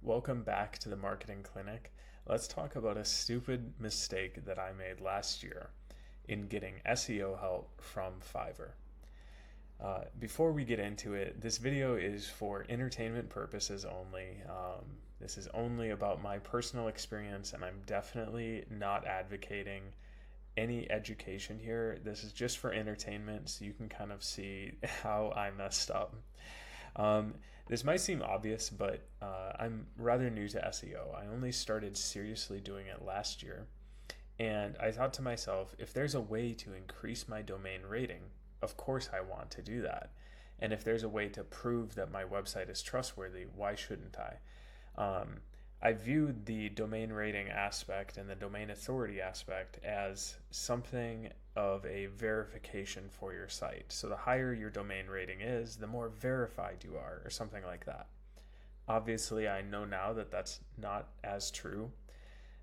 Welcome back to the Marketing Clinic. Let's talk about a stupid mistake that I made last year in getting SEO help from Fiverr. Before we get into it, this video is for entertainment purposes only. This is only about my personal experience, and I'm definitely not advocating any education here. This is just for entertainment, so you can kind of see how I messed up. This might seem obvious, but I'm rather new to SEO. I only started seriously doing it last year, and I thought to myself, if there's a way to increase my domain rating, of course I want to do that. And if there's a way to prove that my website is trustworthy, why shouldn't I? I viewed the domain rating aspect and the domain authority aspect as something of a verification for your site. So the higher your domain rating is, the more verified you are, or something like that. Obviously, I know now that that's not as true,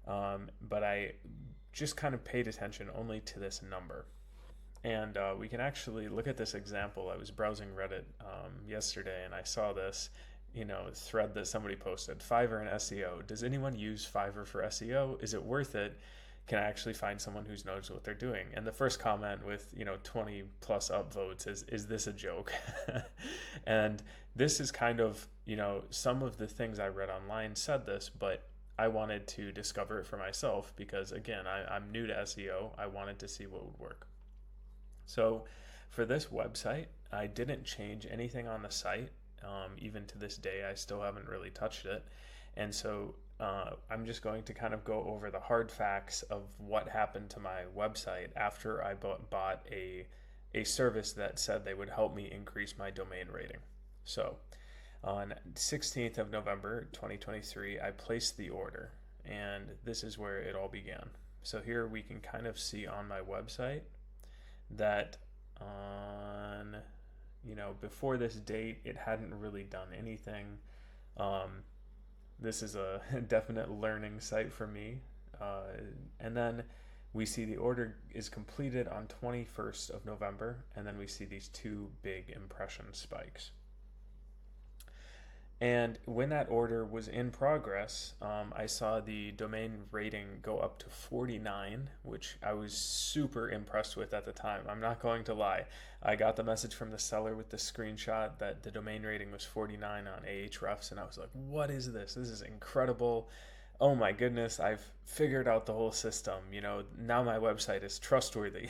but I just kind of paid attention only to this number. And we can actually look at this example. I was browsing Reddit yesterday, and I saw this thread that somebody posted: Fiverr and SEO. Does anyone use Fiverr for SEO? Is it worth it? Can I actually find someone who knows what they're doing? And the first comment with 20 plus upvotes is this a joke? And this is kind of some of the things I read online said this, but I wanted to discover it for myself because, again, I'm new to SEO. I wanted to see what would work. So for this website, I didn't change anything on the site. Even to this day, I still haven't really touched it. And so I'm just going to kind of go over the hard facts of what happened to my website after I bought a service that said they would help me increase my domain rating. So on 16th of November 2023, I placed the order, and this is where it all began. So here we can kind of see on my website that on before this date it hadn't really done anything. This is a definite learning site for me, and then we see the order is completed on 21st of November, and then we see these two big impression spikes. And when that order was in progress, I saw the domain rating go up to 49, which I was super impressed with at the time. I'm not going to lie. I got the message from the seller with the screenshot that the domain rating was 49 on Ahrefs, and I was like, what is this? This is incredible. Oh my goodness, I've figured out the whole system. Now my website is trustworthy.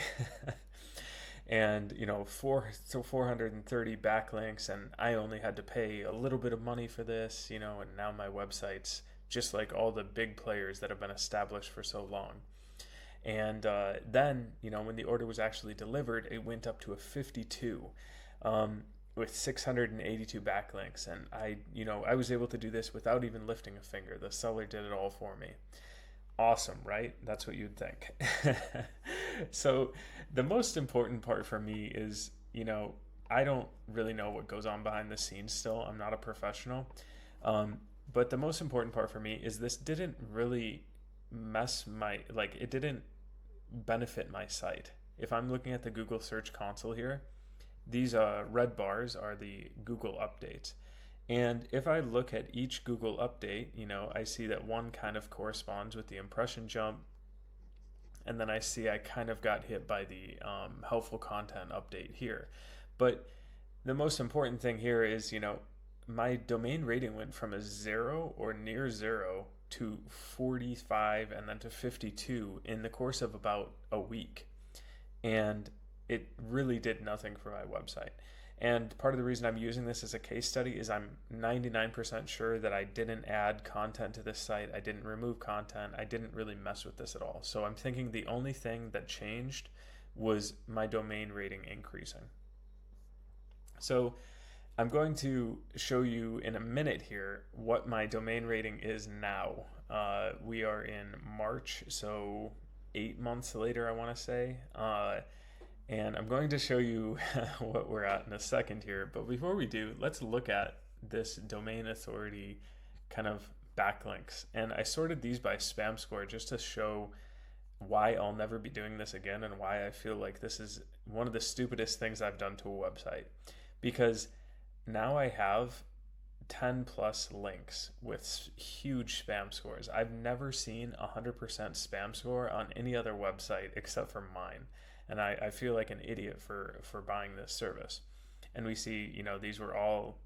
And 430 backlinks, and I only had to pay a little bit of money for this, and now my website's just like all the big players that have been established for so long. And then when the order was actually delivered, it went up to a 52 with 682 backlinks, and I was able to do this without even lifting a finger. The seller did it all for me. Awesome, right? That's what you'd think. So the most important part for me is, I don't really know what goes on behind the scenes still. I'm not a professional. But the most important part for me is this didn't really it didn't benefit my site. If I'm looking at the Google Search Console here, these red bars are the Google updates. And if I look at each Google update, I see that one kind of corresponds with the impression jump. And then I see I kind of got hit by the helpful content update here. But the most important thing here is, my domain rating went from a 0 or near 0 to 45 and then to 52 in the course of about a week. And it really did nothing for my website. And part of the reason I'm using this as a case study is I'm 99% sure that I didn't add content to this site. I didn't remove content. I didn't really mess with this at all. So I'm thinking the only thing that changed was my domain rating increasing. So I'm going to show you in a minute here what my domain rating is now. We are in March, so 8 months later, I want to say. And I'm going to show you what we're at in a second here. But before we do, let's look at this domain authority kind of backlinks. And I sorted these by spam score just to show why I'll never be doing this again and why I feel like this is one of the stupidest things I've done to a website. Because now I have 10 plus links with huge spam scores. I've never seen a 100% spam score on any other website except for mine. And I feel like an idiot for buying this service. And we see, these were all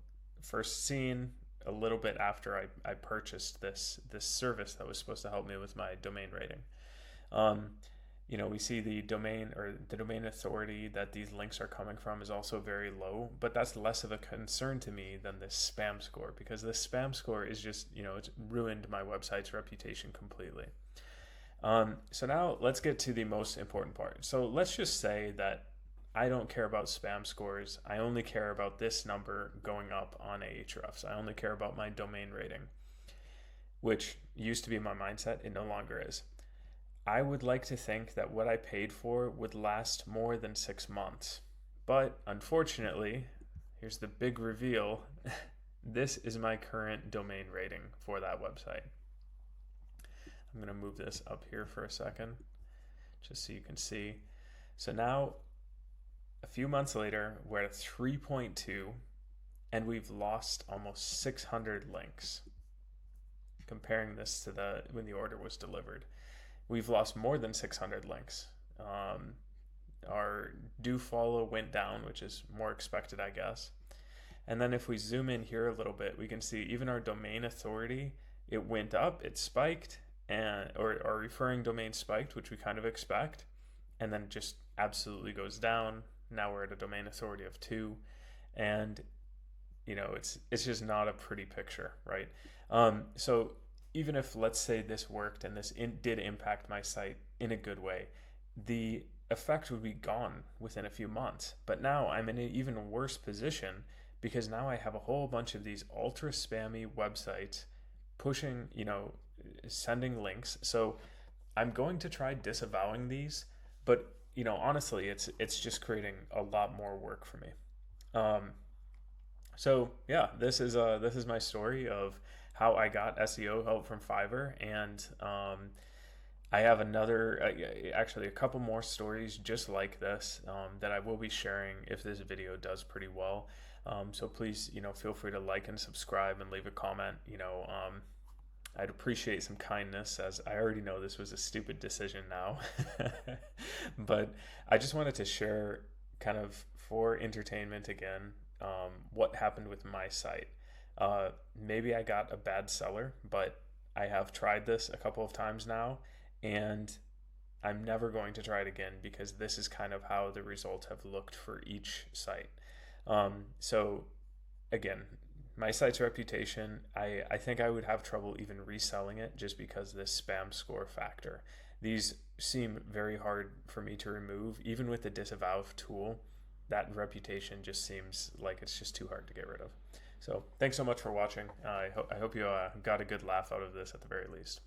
first seen a little bit after I purchased this service that was supposed to help me with my domain rating. We see the domain authority that these links are coming from is also very low, but that's less of a concern to me than this spam score, because this spam score is just, it's ruined my website's reputation completely. So now let's get to the most important part. So let's just say that I don't care about spam scores. I only care about this number going up on Ahrefs. I only care about my domain rating, which used to be my mindset. It no longer is. I would like to think that what I paid for would last more than 6 months. But unfortunately, here's the big reveal. This is my current domain rating for that website. I'm going to move this up here for a second, just so you can see. So now, a few months later, we're at 3.2, and we've lost almost 600 links. Comparing this to when the order was delivered, we've lost more than 600 links. Our do follow went down, which is more expected, I guess. And then if we zoom in here a little bit, we can see even our domain authority, it went up, it spiked, or our referring domain spiked, which we kind of expect, and then it just absolutely goes down. Now we're at a domain authority of 2, and it's just not a pretty picture, right? So even if, let's say, this worked and this did impact my site in a good way, the effect would be gone within a few months. But now I'm in an even worse position, because now I have a whole bunch of these ultra spammy websites pushing, sending links. So I'm going to try disavowing these, but honestly, it's just creating a lot more work for me. So yeah, this is my story of how I got SEO help from Fiverr, and I have actually a couple more stories just like this that I will be sharing if this video does pretty well. So please, feel free to like and subscribe and leave a comment. I'd appreciate some kindness, as I already know this was a stupid decision now. But I just wanted to share, kind of for entertainment again, what happened with my site. Maybe I got a bad seller, but I have tried this a couple of times now, and I'm never going to try it again, because this is kind of how the results have looked for each site. So again, my site's reputation, I think I would have trouble even reselling it, just because of this spam score factor. These seem very hard for me to remove. Even with the disavow tool, that reputation just seems like it's just too hard to get rid of. So thanks so much for watching. I hope you got a good laugh out of this at the very least.